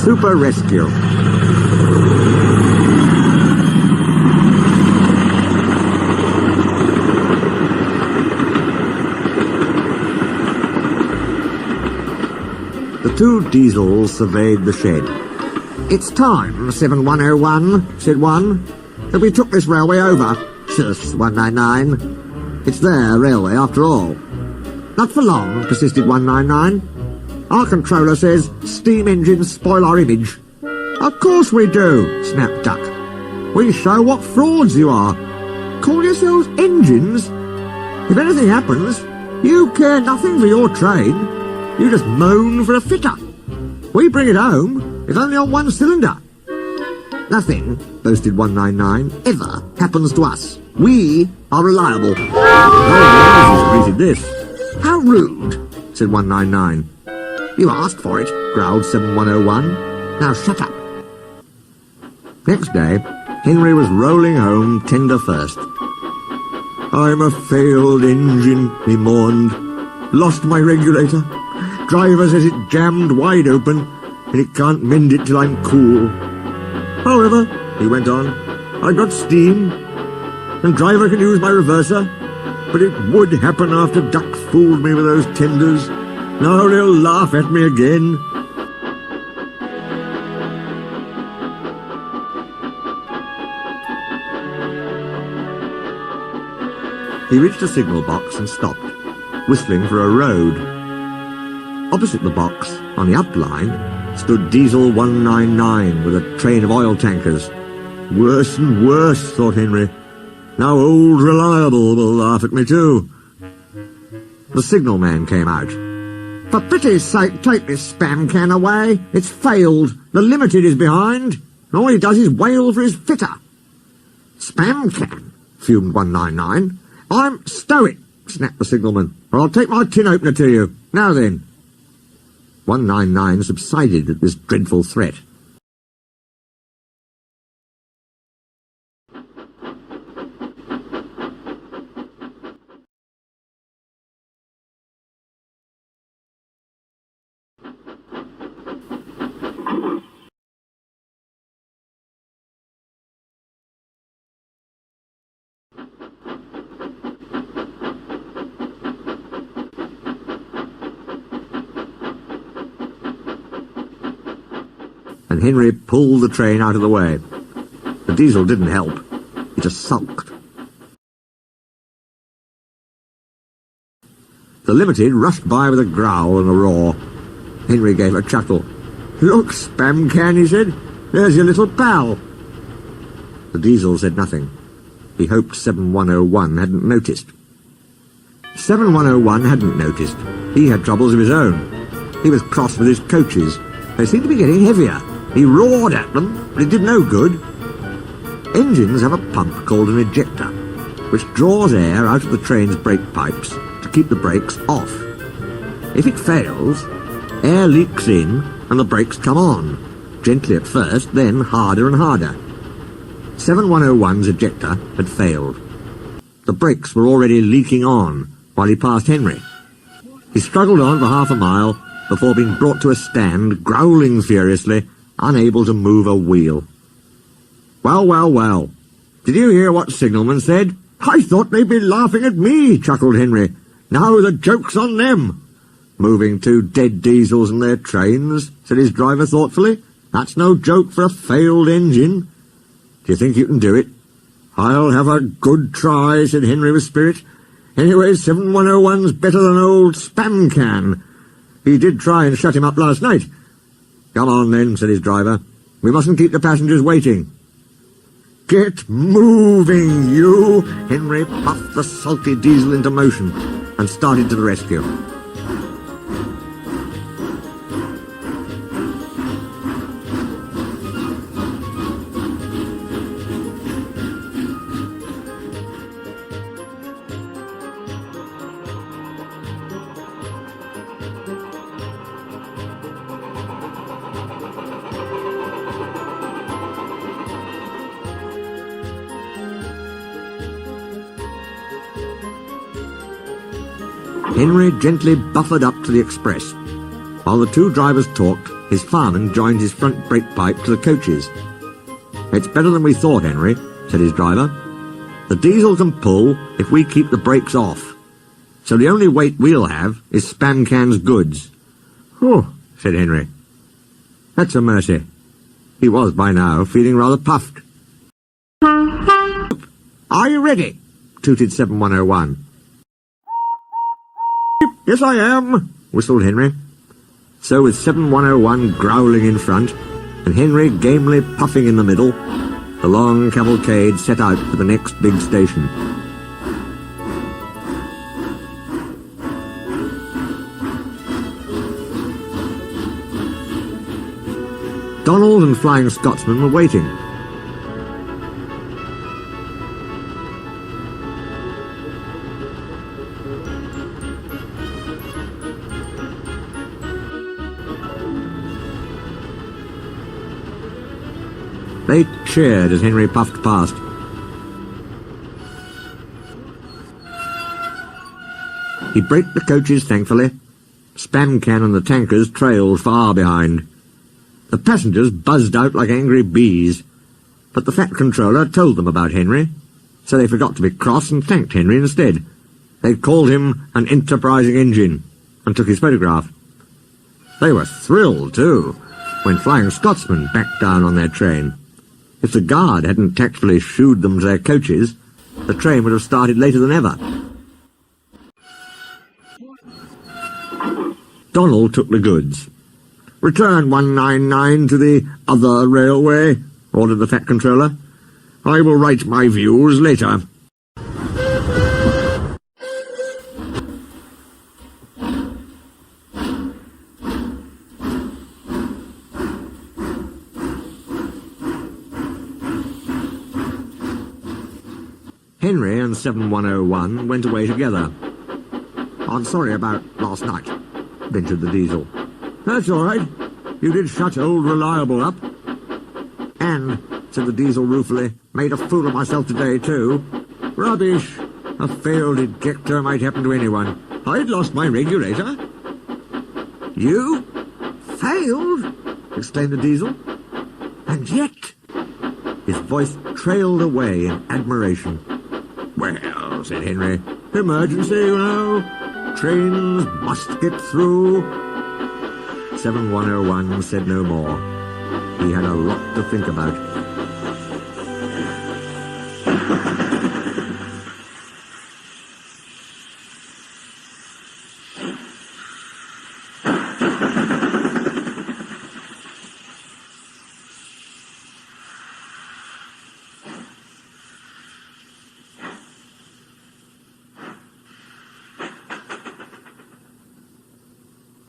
super rescue. The two diesels surveyed the shed. "It's time, 7101, said one, that we took this railway over. Shush, 199. It's their railway after all." "Not for long," persisted 199. "Our controller says steam engines spoil our image." "Of course we do," snapped Duck. "We show what frauds you are. Call yourselves engines? If anything happens, you care nothing for your train. You just moan for a fitter. We bring it home, if only on one cylinder." "Nothing," boasted 199, "ever happens to us. We are reliable." Oh, greeted this. "How rude," said 199. "You asked for it," growled 7101. "Now shut up." Next day, Henry was rolling home tender first. "I'm a failed engine," he mourned. "Lost my regulator. Driver says it jammed wide open, and it can't mend it till I'm cool. However," he went on, "I got steam, and driver can use my reverser, but it would happen after Duck fooled me with those tenders. Now they'll laugh at me again." He reached a signal box and stopped, whistling for a road. Opposite the box, on the up line, stood Diesel 199 with a train of oil tankers. Worse and worse, thought Henry. Now old Reliable will laugh at me too. The signal man came out. "For pity's sake, take this spam can away. It's failed. The Limited is behind, and all he does is wail for his fitter." "Spam can?" fumed 199. "Stow it," snapped the signalman, "or I'll take my tin opener to you. Now then." 199 subsided at this dreadful threat. And Henry pulled the train out of the way. The diesel didn't help. It just sulked. The Limited rushed by with a growl and a roar. Henry gave a chuckle. "Look, spam can," he said. "There's your little pal." The diesel said nothing. He hoped 7101 hadn't noticed. 7101 hadn't noticed. He had troubles of his own. He was cross with his coaches. They seemed to be getting heavier. He roared at them, but it did no good. Engines have a pump called an ejector, which draws air out of the train's brake pipes to keep the brakes off. If it fails, air leaks in and the brakes come on, gently at first, then harder and harder. 7101's ejector had failed. The brakes were already leaking on while he passed Henry. He struggled on for half a mile before being brought to a stand, growling furiously, unable to move a wheel. "Well, well, well. Did you hear what signalman said? I thought they'd be laughing at me," chuckled Henry. "Now the joke's on them." "Moving two dead diesels and their trains," said his driver thoughtfully. "That's no joke for a failed engine. Do you think you can do it?" "I'll have a good try," said Henry with spirit. "Anyway, 7101's better than old spam can. He did try and shut him up last night." "Come on then," said his driver. "We mustn't keep the passengers waiting." "Get moving, you!" Henry puffed the sulky diesel into motion and started to the rescue. Henry gently buffered up to the express. While the two drivers talked, His fireman joined his front brake pipe to the coach's. "It's better than we thought, Henry," said his driver. "The diesel can pull if we keep the brakes off. So the only weight we'll have is Spancan's goods." "Whew," said Henry. "That's a mercy." He was, by now, feeling rather puffed. "Are you ready?" tooted 7101. "Yes, I am," whistled Henry. So with 7101 growling in front, and Henry gamely puffing in the middle, the long cavalcade set out for the next big station. Donald and Flying Scotsman were waiting. They cheered as Henry puffed past. He braked the coaches thankfully. Spancan and the tankers trailed far behind. The passengers buzzed out like angry bees, but the Fat Controller told them about Henry, so they forgot to be cross and thanked Henry instead. They called him an enterprising engine and took his photograph. They were thrilled, too, when Flying Scotsman backed down on their train. If the guard hadn't tactfully shooed them to their coaches, the train would have started later than ever. Donald took the goods. "Return 199 to the other railway," ordered the Fat Controller. "I will write my views later." Henry and 7101 went away together. "I'm sorry about last night," ventured the Diesel. "That's all right. You did shut old Reliable up." "And," said the Diesel ruefully, "made a fool of myself today, too." "Rubbish. A failed ejector might happen to anyone. I'd lost my regulator." "You? Failed?" exclaimed the Diesel. "And yet—" His voice trailed away in admiration. "Well," said Henry, "emergency, you know. Trains must get through." 7101 said no more. He had a lot to think about.